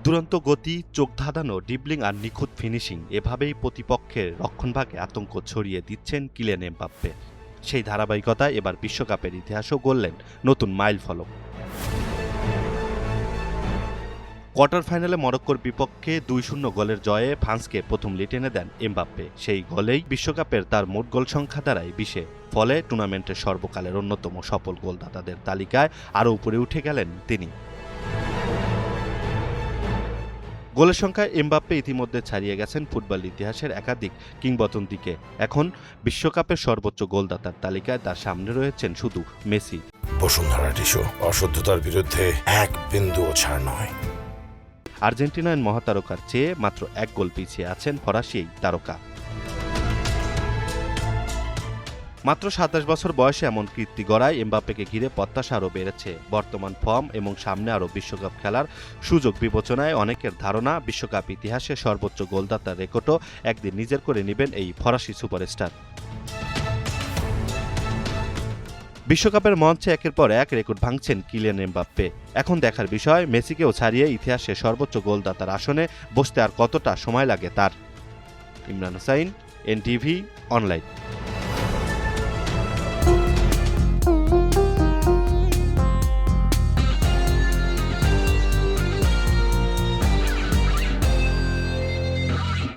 দুরন্ত গতি, চোখ ধাঁধানো ড্রিবলিং আর নিখুঁত ফিনিশিং, এভাবেই প্রতিপক্ষের রক্ষণভাগে আতঙ্ক ছড়িয়ে দিচ্ছেন কিলিয়ান এমবাপ্পে। সেই ধারাবাহিকতায় এবার বিশ্বকাপের ইতিহাসও গড়লেন নতুন মাইলফলক। কোয়ার্টার ফাইনালে মরক্কোর বিপক্ষে ২-০ গোলের জয়ে ফ্রান্সকে প্রথম লিড এনে দেন এমবাপ্পে। সেই গোলেই বিশ্বকাপের তার মোট গোল সংখ্যা দাঁড়ায় ২০-এ। ফলে টুর্নামেন্টের সর্বকালের অন্যতম সফল গোলদাতাদের তালিকায় আরও উপরে উঠে গেলেন তিনি। গোলের সংখ্যায় এমবাপ্পে ইতিমধ্যে ছাড়িয়ে গেছেন ফুটবল ইতিহাসের একাধিক কিংবদন্তিকে। এখন বিশ্বকাপের সর্বোচ্চ গোলদাতার তালিকায় তার সামনে রয়েছেন শুধু মেসি। বসুন্ধরা টিস্যু, অশুদ্ধতার বিরুদ্ধে এক বিন্দুও ছাড় নয়। আর্জেন্টিনার মহাতারকার চেয়ে মাত্র ১ গোল পিছিয়ে আছেন ফরাসি এই তারকা। মাত্র ২৭ বছর বয়সে এমন কীর্তি গড়ায় এমবাপ্পেকে ঘিরে প্রত্যাশা আরও বেড়েছে। বর্তমান ফর্ম এবং সামনে আরও বিশ্বকাপ খেলার সুযোগ বিবেচনায় অনেকের ধারণা বিশ্বকাপ ইতিহাসে সর্বোচ্চ গোলদাতার রেকর্ডও একদিন নিজের করে নেবেন এই ফরাসি সুপারস্টার। বিশ্বকাপের মঞ্চে একের পর এক রেকর্ড ভাঙছেন কিলিয়ান এমবাপ্পে। এখন দেখার বিষয় মেসিকেও ছাড়িয়ে ইতিহাসে সর্বোচ্চ গোলদাতার আসনে বসতে আর কতটা সময় লাগে তার। Imran Hossain, NTV online.